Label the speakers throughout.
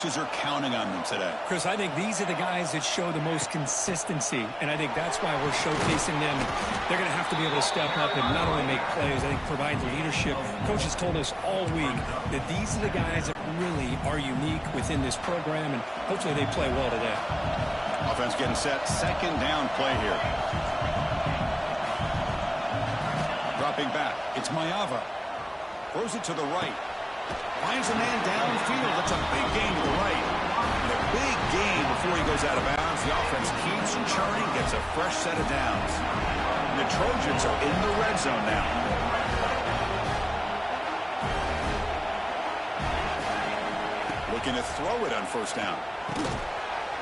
Speaker 1: Are counting on them today.
Speaker 2: Chris, I think these are the guys that show the most consistency, and I think that's why we're showcasing them. They're going to have to be able to step up and not only make plays, I think provide the leadership. Coach has told us all week that these are the guys that really are unique within this program, and hopefully they play well today.
Speaker 1: Offense getting set. Second down play here. Dropping back. It's Mayava. Throws it to the right. Finds a man downfield. That's a big gain to the right. And a big gain before he goes out of bounds. The offense keeps churning, gets a fresh set of downs. And the Trojans are in the red zone now. Looking to throw it on first down.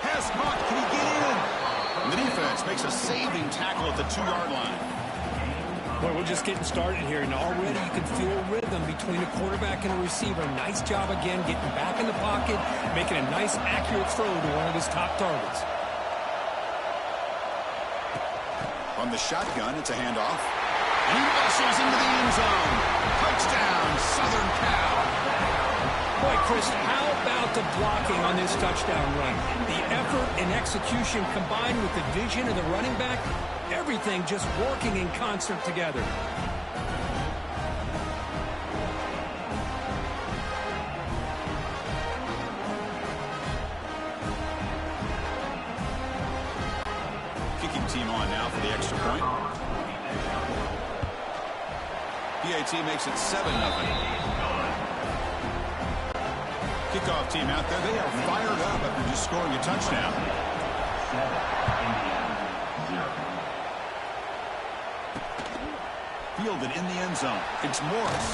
Speaker 1: Pass caught. Can he get in? And the defense makes a saving tackle at the 2-yard line.
Speaker 2: Boy, we're just getting started here, and already you can feel a rhythm between a quarterback and a receiver. Nice job again getting back in the pocket, making a nice, accurate throw to one of his top targets.
Speaker 1: From the shotgun, it's a handoff. And he muscles into the end zone. Touchdown, Southern Cal.
Speaker 2: Boy, Chris, how about the blocking on this touchdown run? The effort and execution combined with the vision of the running back, everything just working in concert together. Kicking team on now for the extra point. PAT makes it 7-0. Kickoff team out there. They are fired up after just scoring a touchdown. Fielded in the end zone. It's Morris.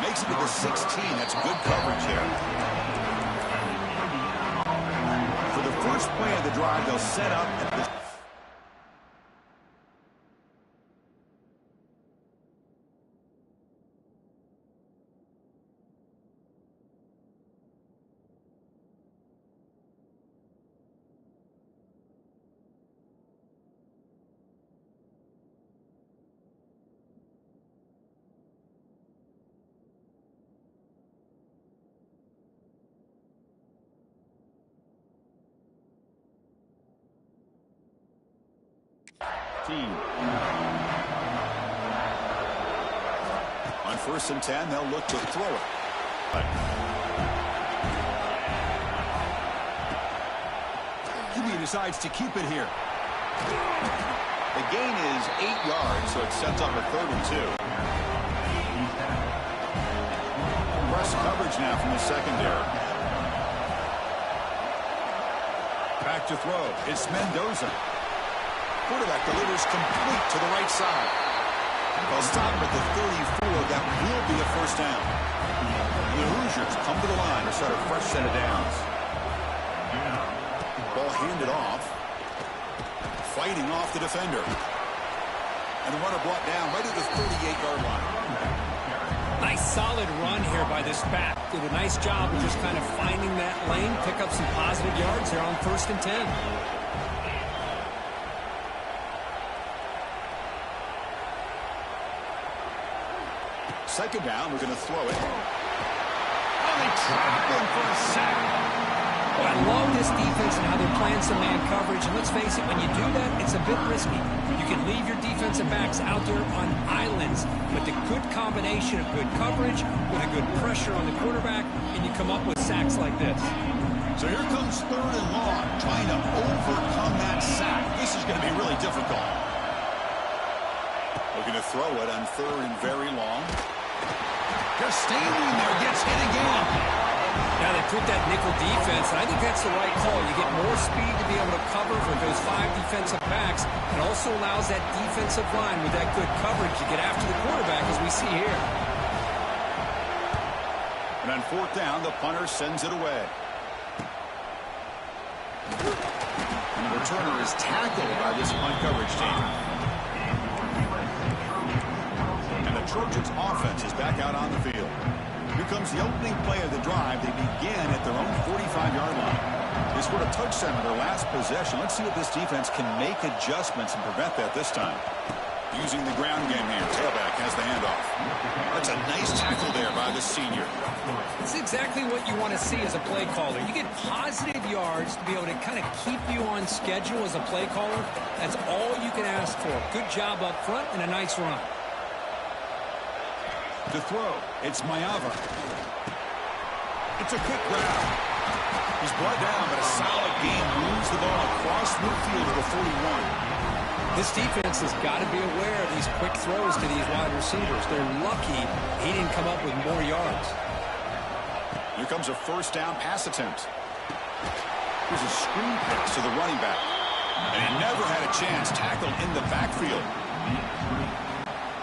Speaker 2: Makes it to the 16. That's good coverage there. For the first play of the drive, they'll set up at the team. On 1st and 10, they'll look to throw it. QB decides to keep it here. The gain is 8 yards, so it sets up a 3rd and 2. Press coverage now from the secondary. Back to throw. It's Mendoza. Quarterback delivers complete to the right side. They'll stop at the 34. That will be a first down. The Hoosiers come to the line to start a fresh set of downs. Ball handed off. Fighting off the defender. And the runner brought down right at the 38-yard line. Nice solid run here by this back. Did a nice job of just kind of finding that lane, pick up some positive yards there on 1st and 10.
Speaker 1: Second down, we're going to throw it. Oh, they trap him for a sack.
Speaker 2: Well, I love this defense and how they're playing some man coverage. And let's face it, when you do that, it's a bit risky. You can leave your defensive backs out there on islands, but the good combination of good coverage with a good pressure on the quarterback, and you come up with sacks like this.
Speaker 1: So here comes 3rd and long, trying to overcome that sack. This is going to be really difficult. Looking to throw it on 3rd and very long. Just standing there, gets hit again.
Speaker 2: Now they put that nickel defense, and I think that's the right call. You get more speed to be able to cover for those 5 defensive backs. It also allows that defensive line with that good coverage to get after the quarterback, as we see here.
Speaker 1: And on 4th down, the punter sends it away. And the returner is tackled by this punt coverage team. Trojans offense is back out on the field. Here comes the opening play of the drive. They begin at their own 45-yard line. They scored a touchdown on their last possession. Let's see if this defense can make adjustments and prevent that this time. Using the ground game here. Tailback has the handoff. That's a nice tackle there by the senior.
Speaker 2: It's exactly what you want to see as a play caller. You get positive yards to be able to kind of keep you on schedule as a play caller. That's all you can ask for. Good job up front and a nice run.
Speaker 1: To throw, it's Mayava. It's a quick grab. He's brought down, but a solid gain moves the ball across midfield to the 41.
Speaker 2: This defense has got to be aware of these quick throws to these wide receivers. They're lucky he didn't come up with more yards.
Speaker 1: Here comes a first down pass attempt. Here's a screen pass to the running back. And he never had a chance tackled in the backfield.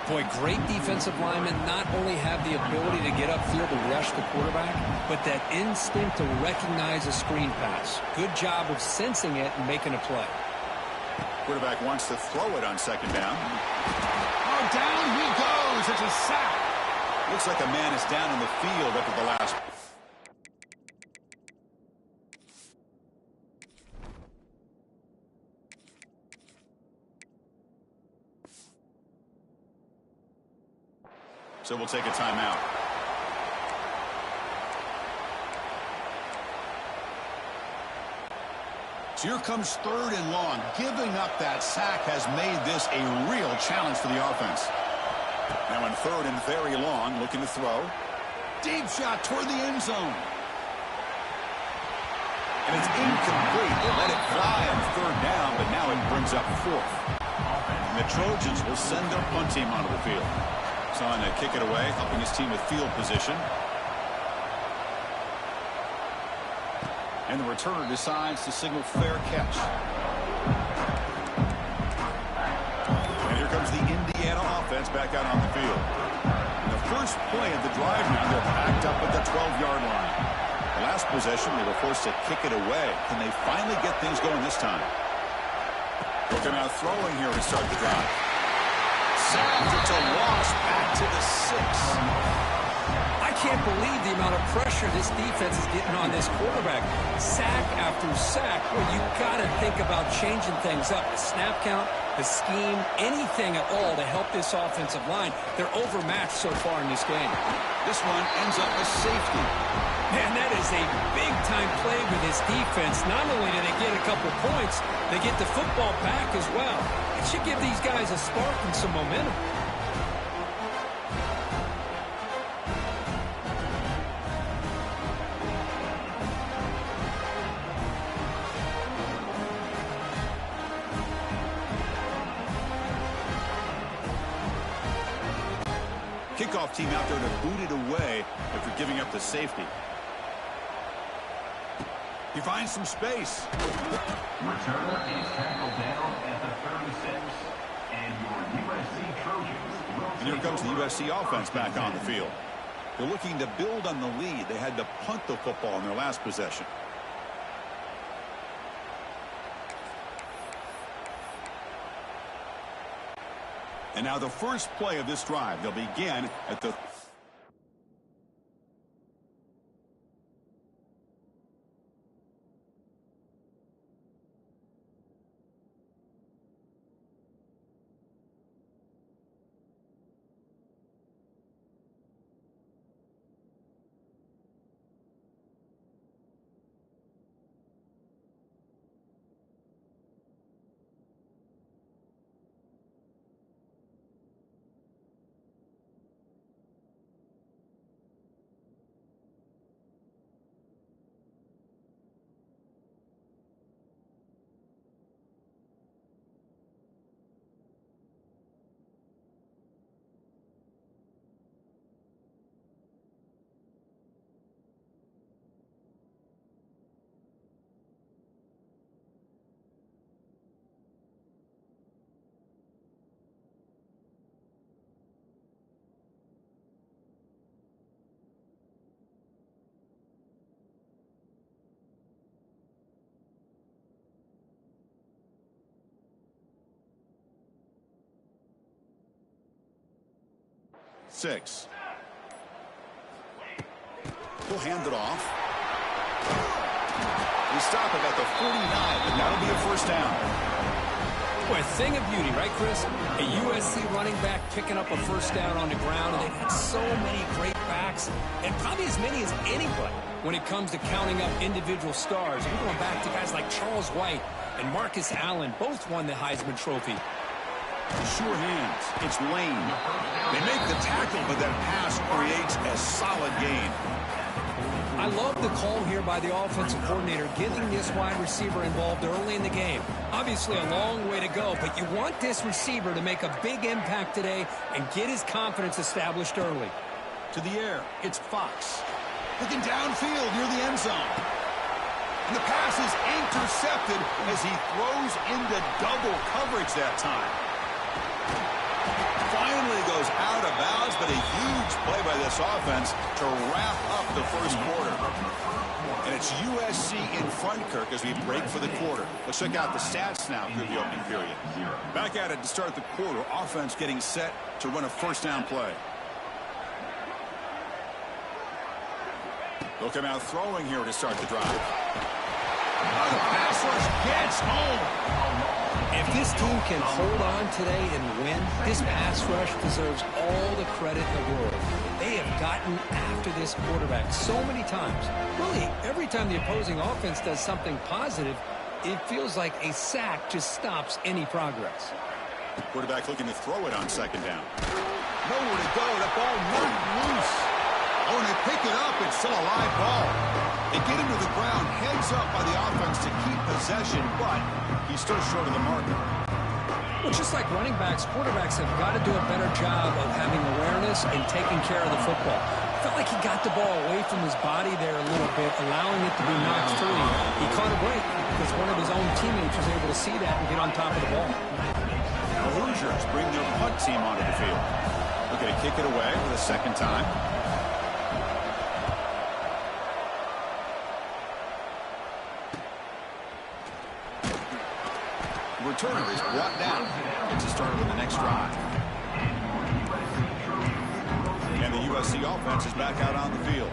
Speaker 2: Boy, great defensive linemen not only have the ability to get upfield and rush the quarterback, but that instinct to recognize a screen pass. Good job of sensing it and making a play.
Speaker 1: Quarterback wants to throw it on second down.
Speaker 3: Oh, down he goes. It's a sack.
Speaker 1: Looks like a man is down in the field after the last. So we'll take a timeout. So here comes third and long. Giving up that sack has made this a real challenge for the offense. Now in third and very long, looking to throw. Deep shot toward the end zone. And it's incomplete. They let it fly on third down, but now it brings up fourth. And the Trojans will send their punt team onto the field. Trying to kick it away, helping his team with field position. And the returner decides to signal fair catch. And here comes the Indiana offense back out on the field. In the first play of the drive now, they're backed up at the 12-yard line. The last possession, they were forced to kick it away. Can they finally get things going this time? Looking out throwing here to start the drive. Sacked, it's a loss back to the 6.
Speaker 2: I can't believe the amount of pressure this defense is getting on this quarterback. Sack after sack. Well, you got to think about changing things up. The snap count, the scheme, anything at all to help this offensive line. They're overmatched so far in this game.
Speaker 1: This one ends up a safety.
Speaker 2: Man, that is a big-time play with this defense. Not only do they get a couple points, they get the football back as well. It should give these guys a spark and some momentum.
Speaker 1: Kickoff team out there to boot it away after giving up the safety. He finds some space.
Speaker 4: Returner is tackled down at the 36, and your USC Trojans.
Speaker 1: And here comes the USC offense back on the field. They're looking to build on the lead. They had to punt the football in their last possession. And now the first play of this drive. They'll begin at the... Six. We'll hand it off. We stop it at the 49, but that'll be a first down.
Speaker 2: Boy, a thing of beauty, right, Chris? A USC running back picking up a first down on the ground, and they've had so many great backs, and probably as many as anybody when it comes to counting up individual stars. We're going back to guys like Charles White and Marcus Allen. Both won the Heisman Trophy.
Speaker 1: Sure hands. It's Lane. They make the tackle, but that pass creates a solid gain.
Speaker 2: I love the call here by the offensive coordinator, getting this wide receiver involved early in the game. Obviously a long way to go, but you want this receiver to make a big impact today and get his confidence established early.
Speaker 1: To the air, it's Fox. Looking downfield near the end zone. And the pass is intercepted as he throws into double coverage that time. Finally goes out of bounds, but a huge play by this offense to wrap up the first quarter. And it's USC in front, Kirk, as we break for the quarter. Let's check out the stats now through the opening period. Back at it to start the quarter. Offense getting set to run a first down play. They'll come out throwing here to start the drive. Oh, the pass rush gets home.
Speaker 2: If this team can hold on today and win, this pass rush deserves all the credit in the world. They have gotten after this quarterback so many times. Really, every time the opposing offense does something positive, it feels like a sack just stops any progress.
Speaker 1: Quarterback looking to throw it on second down. Nowhere to go. That ball knocked loose. Oh, and they pick it up. It's still a live ball. They get him to the ground, heads up by the offense to keep possession, but he's still short of the marker.
Speaker 2: Well, just like running backs, quarterbacks have got to do a better job of having awareness and taking care of the football. Felt like he got the ball away from his body there a little bit, allowing it to be knocked free. He caught a break because one of his own teammates was able to see that and get on top of the ball.
Speaker 1: The Hoosiers bring their punt team onto the field. Looking to kick it away for the second time. Returner is brought down. It's a start with the next drive. And the USC offense is back out on the field.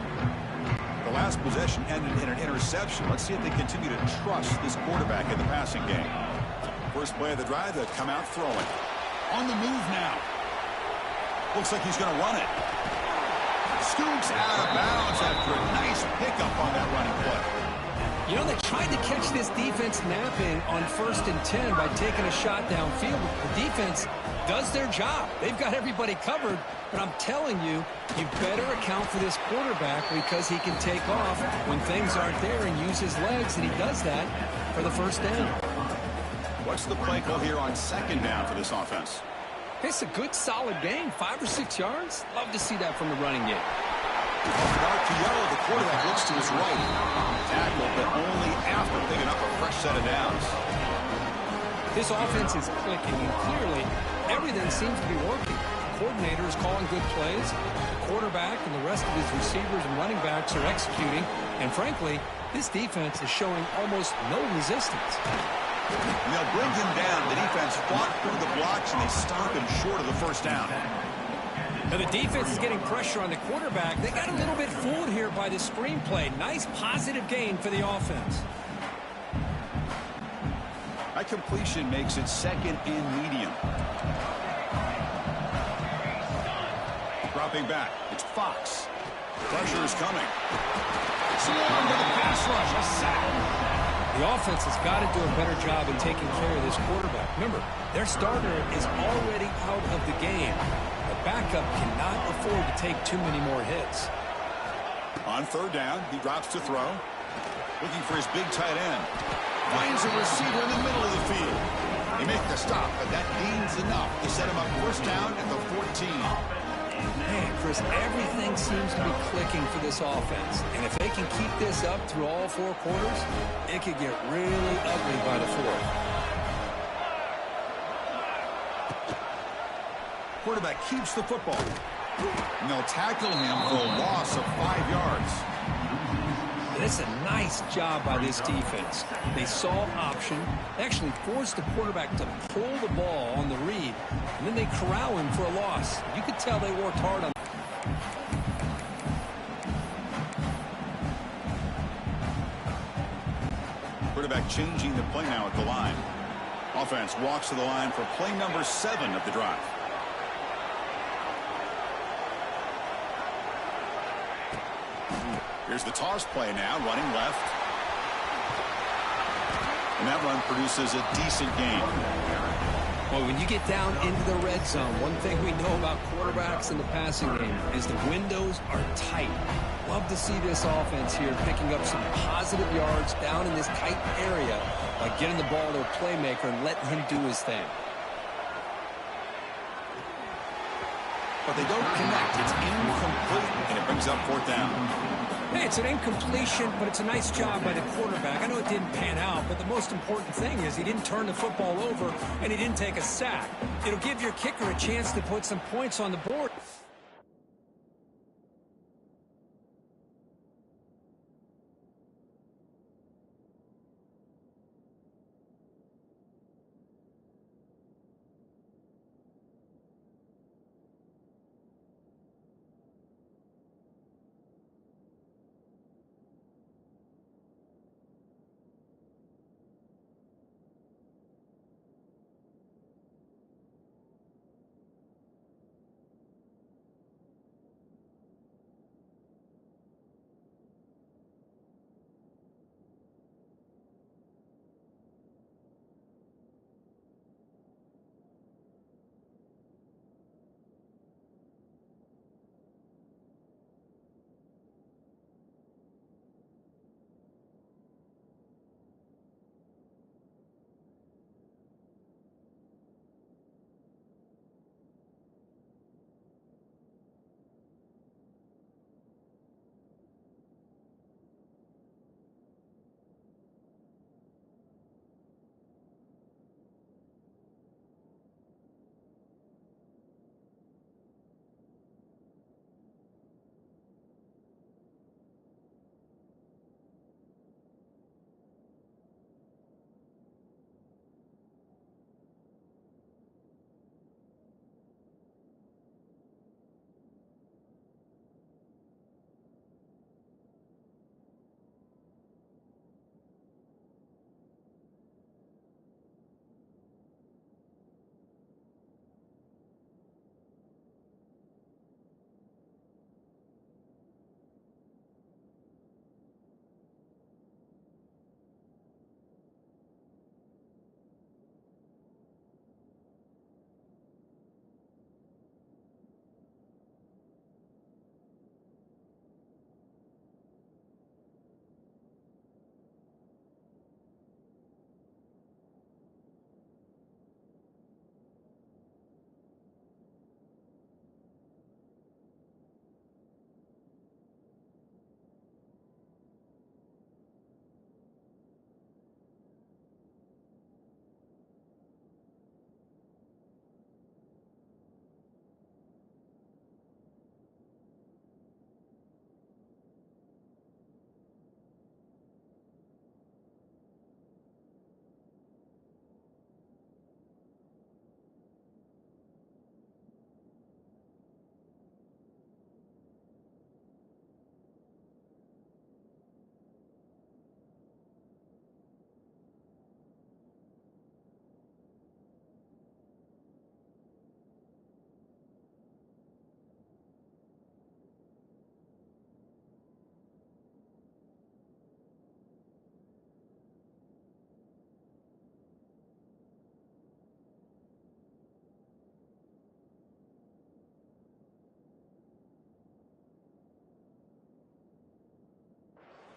Speaker 1: The last possession ended in an interception. Let's see if they continue to trust this quarterback in the passing game. First play of the drive, they'll come out throwing. On the move now. Looks like he's going to run it. Scoops out of bounds after a nice pickup on that running play.
Speaker 2: You know, they tried to catch this defense napping on 1st and 10 by taking a shot downfield. The defense does their job. They've got everybody covered, but I'm telling you, you better account for this quarterback because he can take off when things aren't there and use his legs, and he does that for the first down.
Speaker 1: What's the play call here on second down for this offense?
Speaker 2: It's a good, solid game, 5 or 6 yards. Love to see that from the running game.
Speaker 1: RPO, the quarterback looks to his right. Tackle, but only after picking up a fresh set of downs.
Speaker 2: This offense is clicking, and clearly everything seems to be working. The coordinator is calling good plays. The quarterback and the rest of his receivers and running backs are executing. And frankly, this defense is showing almost no resistance.
Speaker 1: And they'll bring him down. The defense fought through the blocks, and they stop him short of the first down.
Speaker 2: Now the defense is getting pressure on the quarterback. They got a little bit fooled here by the screenplay. Nice positive gain for the offense.
Speaker 1: That completion makes it second and medium. Dropping back, it's Fox. Pressure is coming. Swarmed to the pass rush, a sack.
Speaker 2: The offense has got to do a better job in taking care of this quarterback. Remember, their starter is already out of the game. The backup cannot afford to take too many more hits.
Speaker 1: On third down, he drops to throw. Looking for his big tight end. Finds a receiver in the middle of the field. They make the stop, but that gains enough to set him up first down at the 14.
Speaker 2: Man, Chris, everything seems to be clicking for this offense. And if they can keep this up through all 4 quarters, it could get really ugly by the 4th.
Speaker 1: Quarterback keeps the football. And they'll tackle him for a loss of 5 yards.
Speaker 2: That's a nice job by this defense. They saw option, actually forced the quarterback to pull the ball on the read, and then they corral him for a loss. You could tell they worked hard on it.
Speaker 1: Quarterback changing the play now at the line. Offense walks to the line for play number 7 of the drive. Here's the toss play now, running left. And that run produces a decent gain.
Speaker 5: Well, when you get down into the red zone, one thing we know about quarterbacks in the passing game is the windows are tight. Love to see this offense here picking up some positive yards down in this tight area by getting the ball to a playmaker and letting him do his thing.
Speaker 1: But they don't connect. It's incomplete, and it brings up 4th down.
Speaker 2: Hey, it's an incompletion, but it's a nice job by the quarterback. I know it didn't pan out, but the most important thing is he didn't turn the football over, and he didn't take a sack. It'll give your kicker a chance to put some points on the board.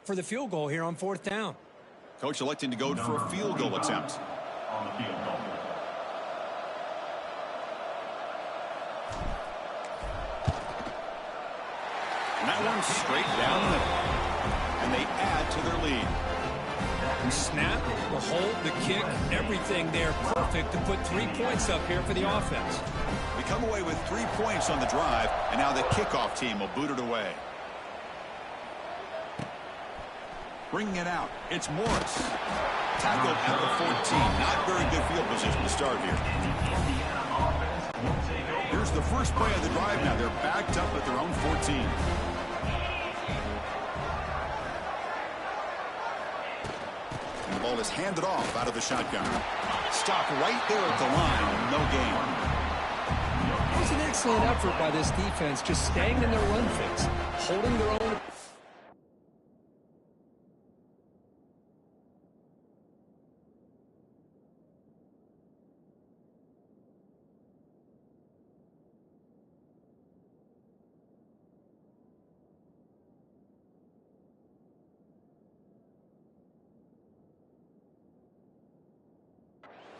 Speaker 2: For the field goal here on 4th down.
Speaker 1: Coach electing to go for a field goal attempt.
Speaker 4: On the field goal.
Speaker 1: And that one's straight down the middle. And they add to their lead.
Speaker 2: The snap, the hold, the kick, everything there perfect to put 3 points up here for the offense.
Speaker 1: We come away with 3 points on the drive, and now the kickoff team will boot it away. Bringing it out, it's Morris. Tackled at the 14. Not very good field position to start here. Here's the first play of the drive now. They're backed up at their own 14. And the ball is handed off out of the shotgun. Stop right there at the line. No gain.
Speaker 5: It was an excellent effort by this defense, just staying in their run fix, holding their own.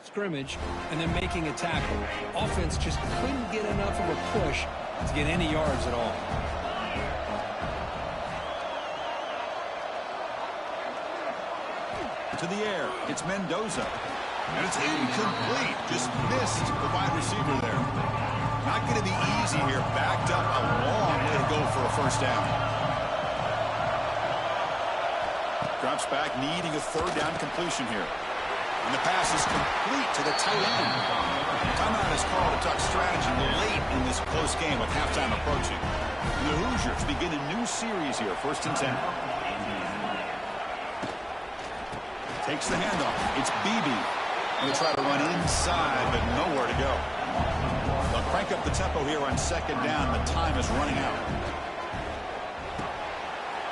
Speaker 5: Scrimmage and then making a tackle. Offense just couldn't get enough of a push to get any yards at all.
Speaker 1: To the air, it's Mendoza. And it's incomplete. Just missed the wide receiver there. Not going to be easy here. Backed up a long way to go for a first down. Drops back, needing a third down completion here. And the pass is complete to the tight end. Timeout is called to talk strategy late in this close game with halftime approaching. The Hoosiers begin a new series here, 1st and 10. Takes the handoff. It's Beebe. Going to try to run inside, but nowhere to go. They'll crank up the tempo here on 2nd down. The time is running out.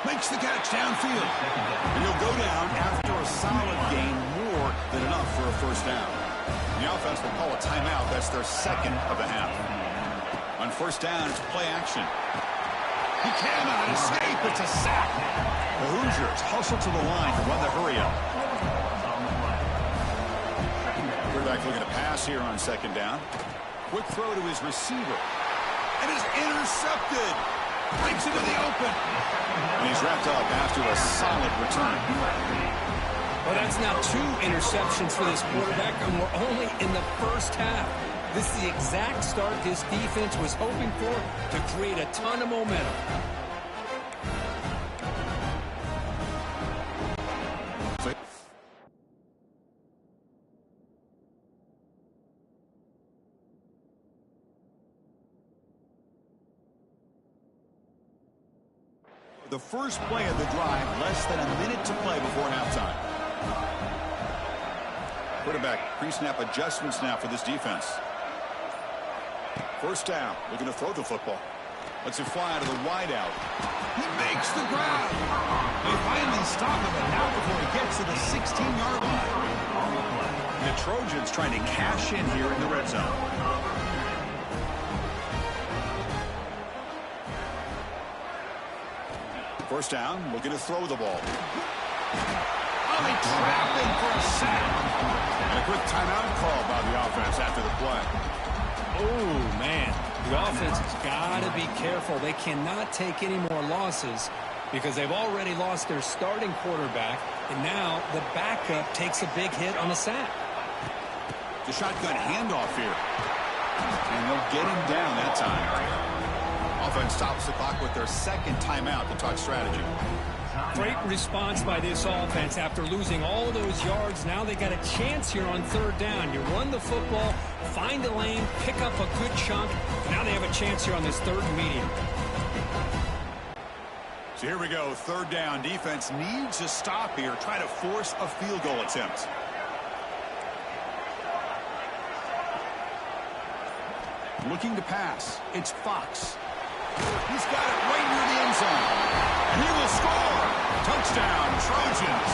Speaker 1: Makes the catch downfield. And he'll go down after a solid gain, more than enough for a first down. The offense will call a timeout. That's their 2nd of the half. On 1st down, it's play action. He cannot escape. It's a sack. The Hoosiers hustle to the line to run the hurry up. Quarterback looking to pass here on 2nd down. Quick throw to his receiver. And is intercepted. Breaks into the open. And he's wrapped up after a solid return.
Speaker 5: Well, that's now 2 interceptions for this quarterback, and we're only in the first half. This is the exact start this defense was hoping for to create a ton of momentum.
Speaker 1: The first play of the drive, less than a minute to play before halftime. Quarterback pre-snap adjustments now for this defense. 1st down, looking to throw the football. Lets it fly to the wideout. He makes the grab. They finally stop him, but now before he gets to the 16-yard line. The Trojans trying to cash in here in the red zone. First down, looking to throw the ball. Oh, they trap him for a sack. And a quick timeout call by the offense after the play.
Speaker 5: Oh, man. The offense has got to be careful. They cannot take any more losses because they've already lost their starting quarterback, and now the backup takes a big hit on a sack.
Speaker 1: The shotgun handoff here. And they'll get him down that time. Offense stops the clock with their 2nd timeout to talk strategy.
Speaker 2: Great response by this offense after losing all those yards. Now they got a chance here on 3rd down. You run the football, find a lane, pick up a good chunk. Now they have a chance here on this 3rd and medium.
Speaker 1: So here we go, 3rd down. Defense needs a stop here. Try to force a field goal attempt. Looking to pass. It's Fox. He's got it right near the end zone. And he will score. Touchdown, Trojans.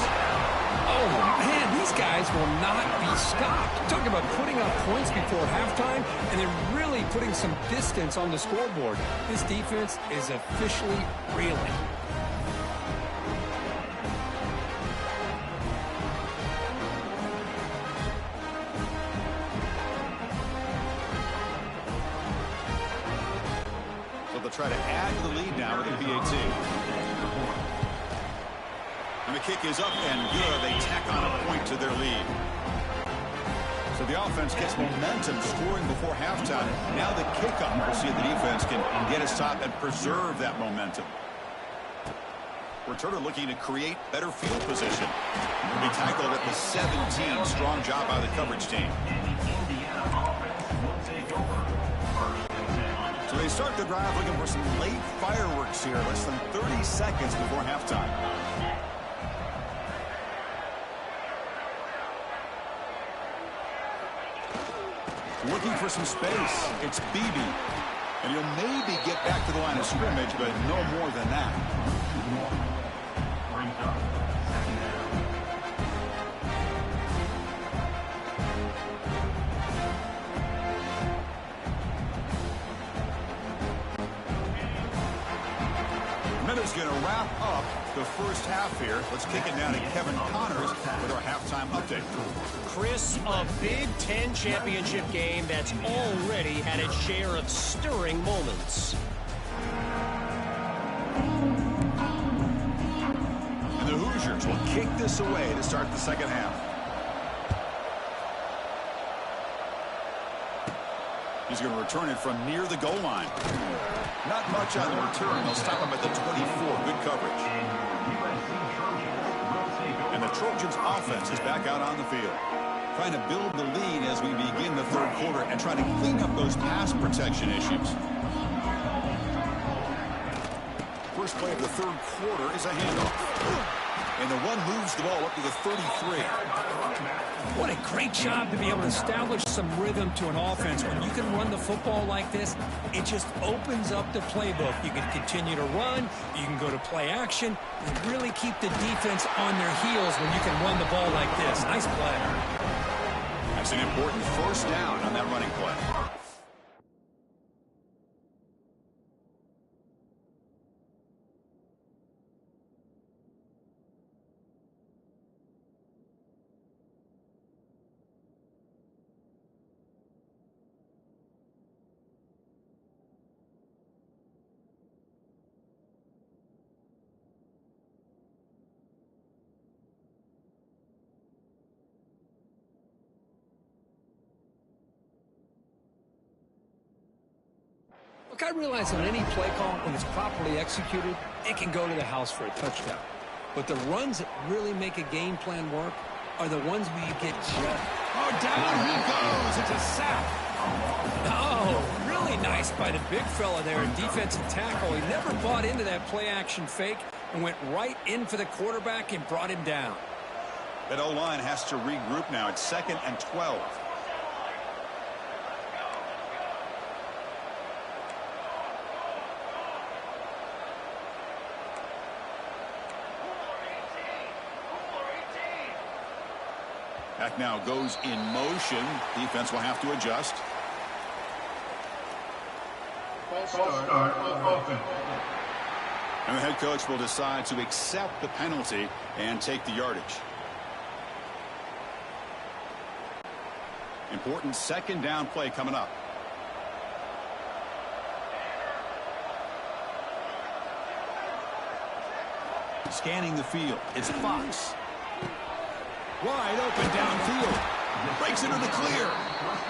Speaker 5: Oh, man, these guys will not be stopped. Talk about putting up points before halftime and then really putting some distance on the scoreboard. This defense is officially reeling.
Speaker 1: Try to add to the lead now with the PAT. And the kick is up and good. They tack on a point to their lead. So the offense gets momentum scoring before halftime. Now the kickoff. We'll see if the defense can get a stop and preserve that momentum. Returner looking to create better field position. Will be tackled at the 17. Strong job by the coverage team. So they start the drive looking for some late fireworks here. Less than 30 seconds before halftime. Looking for some space. It's Beebe. And he'll maybe get back to the line of scrimmage, but no more than that.
Speaker 4: Brings up second down.
Speaker 1: Minuta's going to wrap up the first half here. Let's kick it down to Kevin Connors with our halftime update.
Speaker 6: Chris, a Big Ten championship game that's already had its share of stirring moments.
Speaker 1: And the Hoosiers will kick this away to start the second half. He's going to return it from near the goal line. Not much on the return. They'll stop him at the 24. Good coverage. And the Trojans offense is back out on the field. Trying to build the lead as we begin the third quarter and trying to clean up those pass protection issues. First play of the third quarter is a handoff. And the one moves the ball up to the 33.
Speaker 2: What a great job to be able to establish some rhythm to an offense. When you can run the football like this, it just opens up the playbook. You can continue to run, you can go to play action, and really keep the defense on their heels when you can run the ball like this. Nice play.
Speaker 1: That's an important first down on that running play.
Speaker 5: Look, I realize on any play call, when it's properly executed, it can go to the house for a touchdown. But the runs that really make a game plan work are the ones where you get just...
Speaker 3: Oh, down he goes. It's a sack.
Speaker 2: Oh, really nice by the big fella there in defensive tackle. He never bought into that play-action fake and went right in for the quarterback and brought him down.
Speaker 1: That O-line has to regroup now. It's 2nd and 12. Back now goes in motion. Defense will have to adjust. And the head coach will decide to accept the penalty and take the yardage. Important second down play coming up. Scanning the field. It's Fox. Wide open downfield. Breaks into the clear.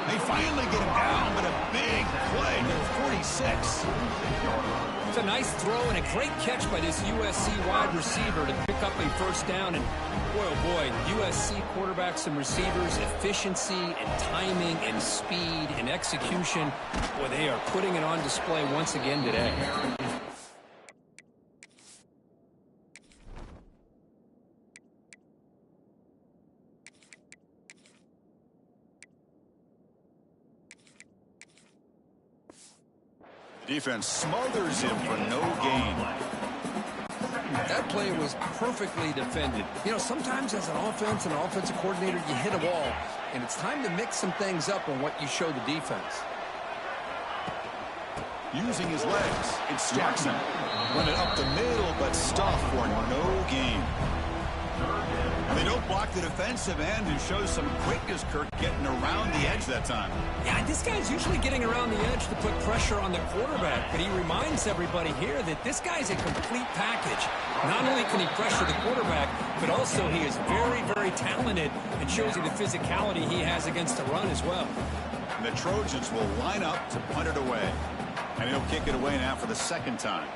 Speaker 1: They finally get him down, but a big play to 46.
Speaker 2: It's a nice throw and a great catch by this USC wide receiver to pick up a first down. And boy, oh boy, USC quarterbacks and receivers, efficiency and timing and speed and execution. Boy, they are putting it on display once again today.
Speaker 1: Defense smothers him for no gain.
Speaker 5: That play was perfectly defended. You know, sometimes as an offense and an offensive coordinator, you hit a wall, and it's time to mix some things up on what you show the defense.
Speaker 1: Using his legs, it's Jackson. Running up the middle, but stuffed for no gain. And they don't block the defensive end and show some quickness, Kirk, getting around the edge that time.
Speaker 2: Yeah, this guy's usually getting around the edge to put pressure on the quarterback, but he reminds everybody here that this guy's a complete package. Not only can he pressure the quarterback, but also he is very, very talented and shows you the physicality he has against the run as well.
Speaker 1: And the Trojans will line up to punt it away. And he'll kick it away now for the second time.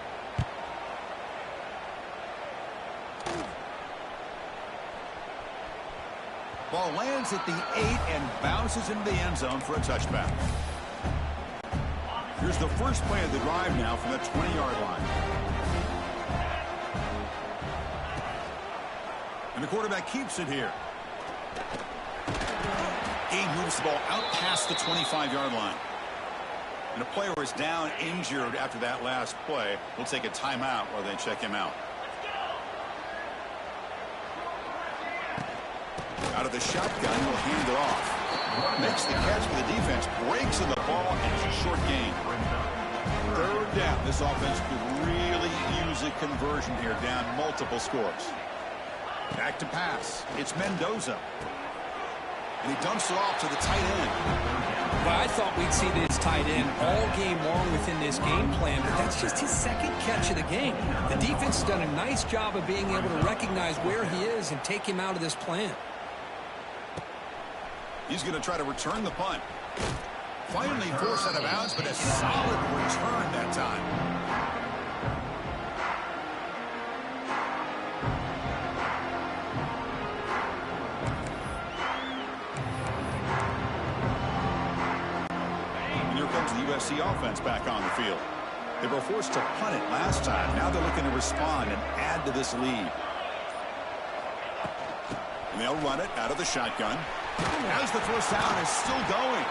Speaker 1: Ball lands at the 8 and bounces into the end zone for a touchback. Here's the first play of the drive now from the 20-yard line. And the quarterback keeps it here. Game moves the ball out past the 25-yard line. And a player is down injured after that last play. We'll take a timeout while they check him out. Out of the shotgun, he'll hand it off. Makes the catch for the defense, breaks in the ball, and it's a short gain. Third down. This offense could really use a conversion here, down multiple scores. Back to pass. It's Mendoza. And he dumps it off to the tight end.
Speaker 5: Well, I thought we'd see this tight end all game long within this game plan, but that's just his second catch of the game. The defense has done a nice job of being able to recognize where he is and take him out of this plan.
Speaker 1: He's going to try to return the punt. Finally forced out of bounds, but a solid return that time. And here comes the USC offense back on the field. They were forced to punt it last time. Now they're looking to respond and add to this lead. And they'll run it out of the shotgun. As the first down is still going.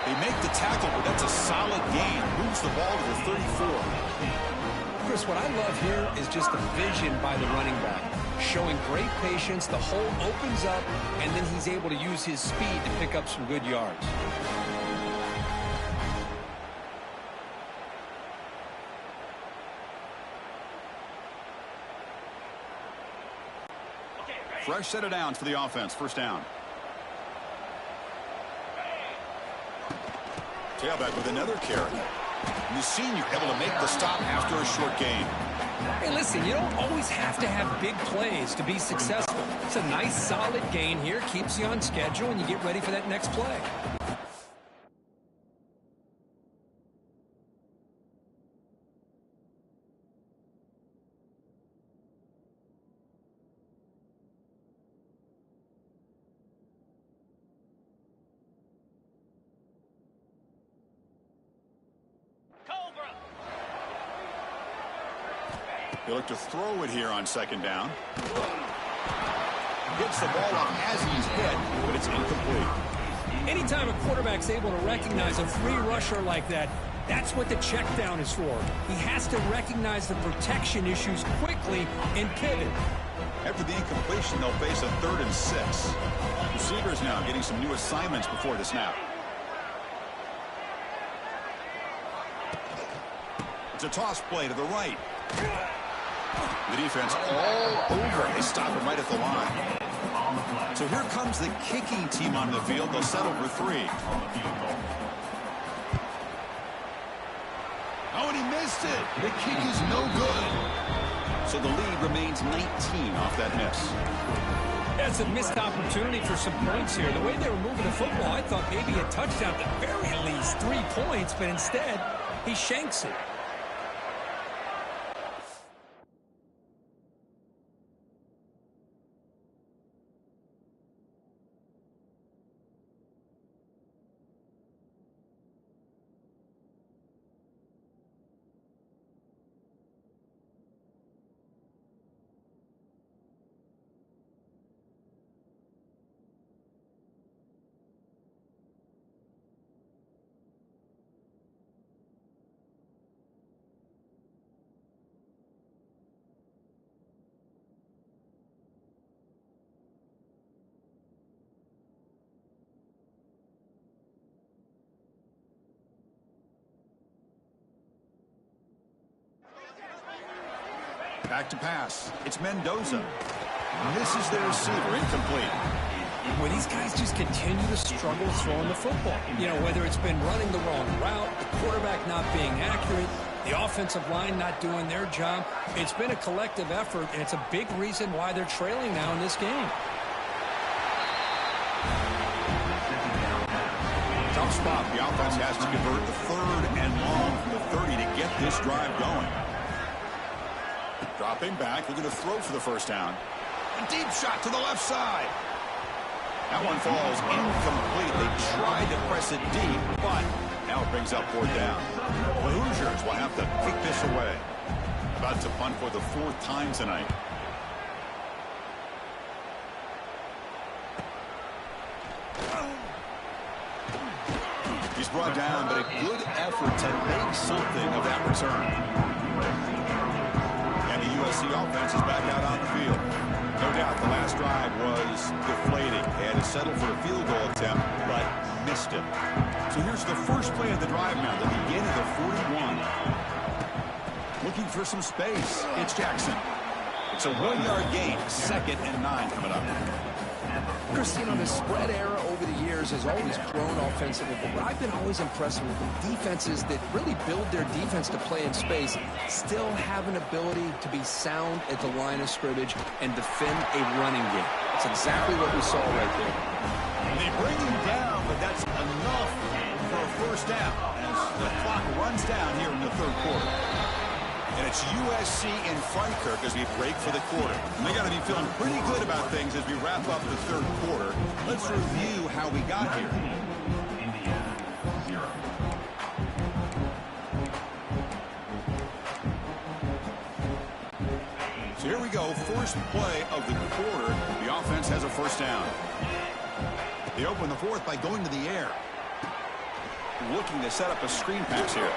Speaker 1: They make the tackle, but that's a solid gain. Moves the ball to the 34.
Speaker 5: Chris, what I love here is just the vision by the running back. Showing great patience, the hole opens up, and then he's able to use his speed to pick up some good yards.
Speaker 1: Fresh set of downs for the offense. First down. Tailback with another carry. And the senior able to make the stop after a short gain.
Speaker 5: Hey, listen, you don't always have to have big plays to be successful. It's a nice, solid gain here. Keeps you on schedule, and you get ready for that next play.
Speaker 1: They look to throw it here on second down. Gets the ball up as he's hit, but it's incomplete.
Speaker 2: Anytime a quarterback's able to recognize a free rusher like that, that's what the check down is for. He has to recognize the protection issues quickly and pivot.
Speaker 1: After the incompletion, they'll face a 3rd and 6. Receivers now getting some new assignments before the snap. It's a toss play to the right. The defense all over. They stop him right at the line. So here comes the kicking team on the field. They'll settle for 3. Oh, and he missed it. The kick is no good. So the lead remains 19 off that miss.
Speaker 2: That's a missed opportunity for some points here. The way they were moving the football, I thought maybe a touchdown, at the very least 3 points, but instead he shanks it.
Speaker 1: Back to pass. It's Mendoza. Misses the receiver. Incomplete.
Speaker 2: Well, these guys just continue to struggle throwing the football. You know, whether it's been running the wrong route, the quarterback not being accurate, the offensive line not doing their job. It's been a collective effort, and it's a big reason why they're trailing now in this game.
Speaker 1: Tough spot. The offense has to convert the 3rd and long from the 30 to get this drive going. Dropping back, looking to throw for the first down. A deep shot to the left side. That one falls incomplete. They tried to press it deep, but now it brings up 4th down. The Hoosiers will have to kick this away. About to punt for the 4th time tonight. brought down, but a good effort to make something of that return. And the USC offense is back out on the field. No doubt the last drive was deflating. They had to settle for a field goal attempt, but missed it. So here's the first play of the drive now, the beginning of the 41. Looking for some space. It's Jackson. It's a 1-yard gain. 2nd and 9 coming up.
Speaker 5: Christine, the spread era over the years has always grown offensively, but I've been always impressed with defenses that really build their defense to play in space, still have an ability to be sound at the line of scrimmage and defend a running game. That's exactly what we saw right there.
Speaker 1: They bring him down, but that's enough for a first down as the clock runs down here in the 3rd quarter. And it's USC in front, Kirk, as we break for the quarter. And they got to be feeling pretty good about things as we wrap up the 3rd quarter. Let's review how we got here.
Speaker 4: Indiana, 0.
Speaker 1: So here we go, first play of the quarter. The offense has a first down. They open the 4th by going to the air. Looking to set up a screen pass here.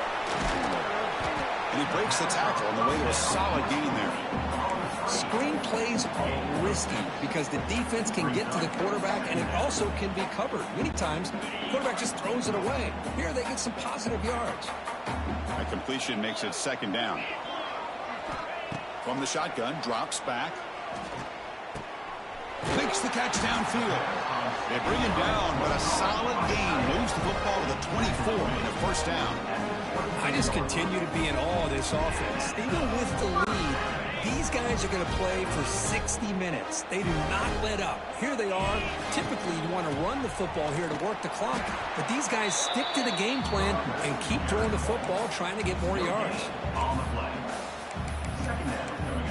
Speaker 1: And he breaks the tackle on the way to a solid gain there.
Speaker 5: Screen plays are risky because the defense can get to the quarterback and it also can be covered. Many times, the quarterback just throws it away. Here they get some positive yards.
Speaker 1: That completion makes it 2nd down. From the shotgun, drops back. Makes the catch downfield. They bring him down, but a solid gain moves the football to the 24 and a first down.
Speaker 2: I just continue to be in awe of this offense. Even with the lead, these guys are going to play for 60 minutes. They do not let up. Here they are. Typically, you want to run the football here to work the clock, but these guys stick to the game plan and keep throwing the football, trying to get more yards.
Speaker 4: On the play. 2nd down coming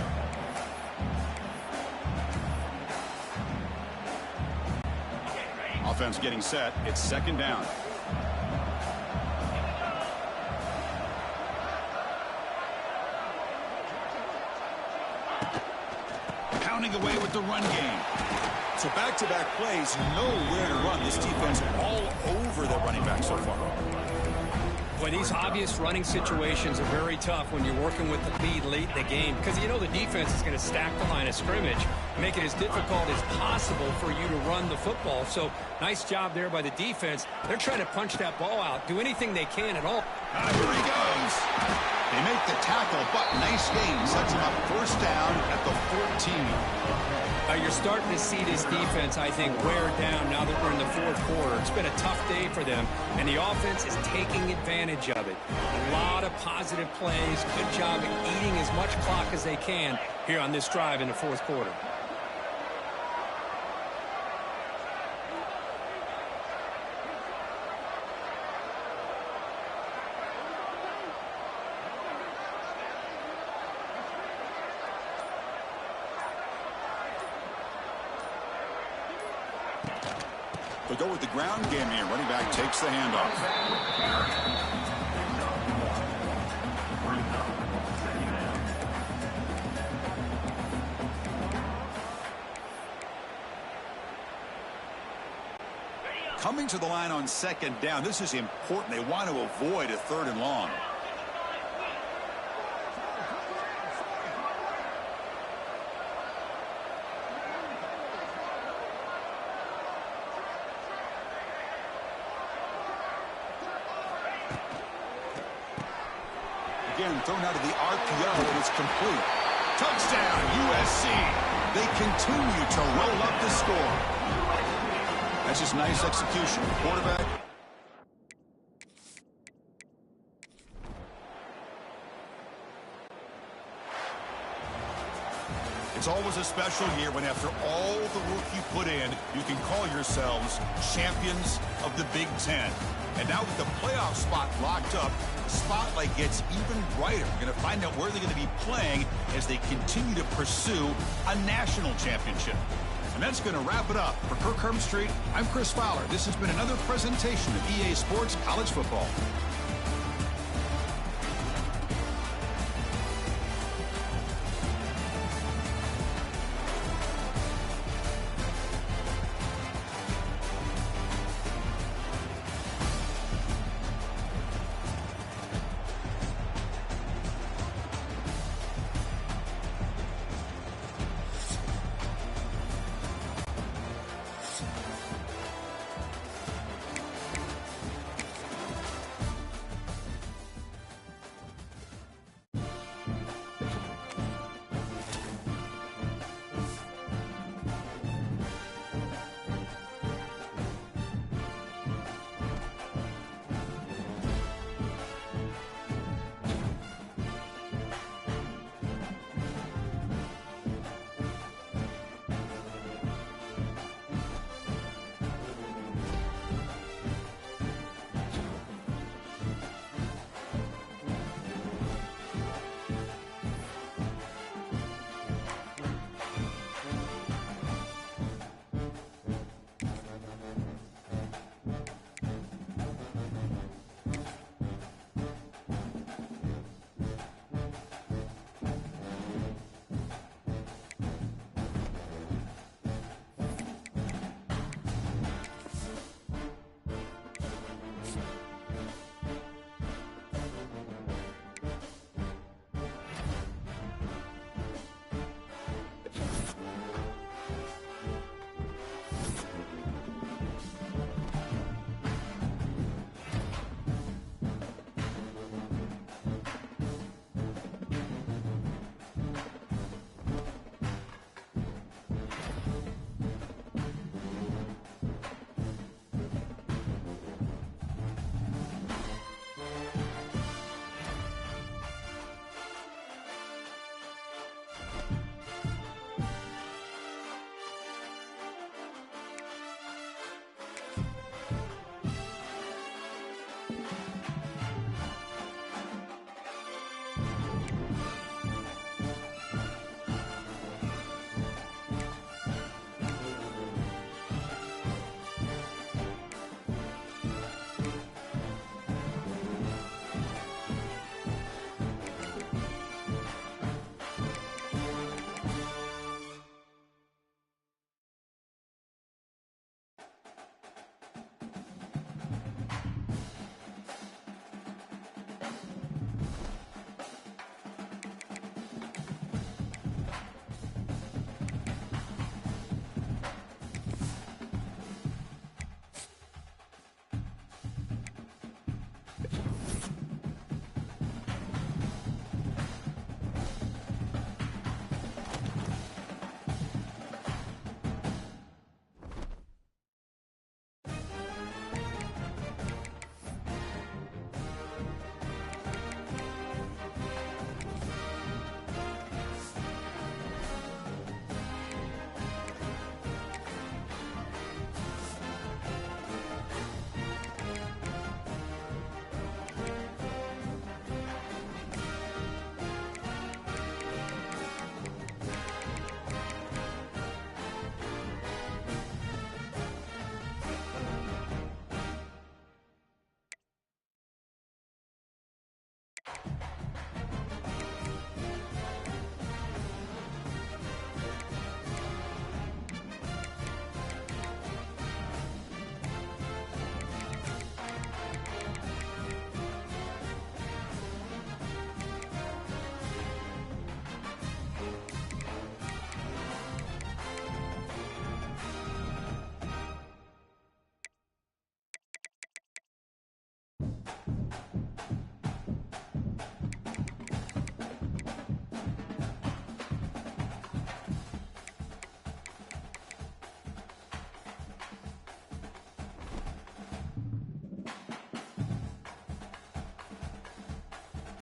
Speaker 4: up.
Speaker 1: Offense getting set. It's 2nd down. Pounding away with the run game. So back-to-back plays, you know where to run. This defense all over the running back so far.
Speaker 2: Boy, these obvious running situations are very tough when you're working with the lead late in the game because you know the defense is going to stack the line of scrimmage, make it as difficult as possible for you to run the football. So nice job there by the defense. They're trying to punch that ball out, do anything they can at all.
Speaker 1: Here he goes. They make the tackle, but nice gain. Sets him up first down at the 14.
Speaker 2: You're starting to see this defense, I think, wear down now that we're in the 4th quarter. It's been a tough day for them, and the offense is taking advantage of it. A lot of positive plays. Good job at eating as much clock as they can here on this drive in the 4th quarter.
Speaker 1: They go with the ground game here. Running back takes the handoff. Coming to the line on 2nd down. This is important. They want to avoid a 3rd and long. Again, thrown out of the RPO, and it's complete. Touchdown, USC. They continue to roll up the score. That's just nice execution. Quarterback. It's always a special year when after all the work you put in, you can call yourselves champions of the Big Ten. And now with the playoff spot locked up, the spotlight gets even brighter. We're going to find out where they're going to be playing as they continue to pursue a national championship. And that's going to wrap it up. For Kirk Street, I'm Chris Fowler. This has been another presentation of EA Sports College Football.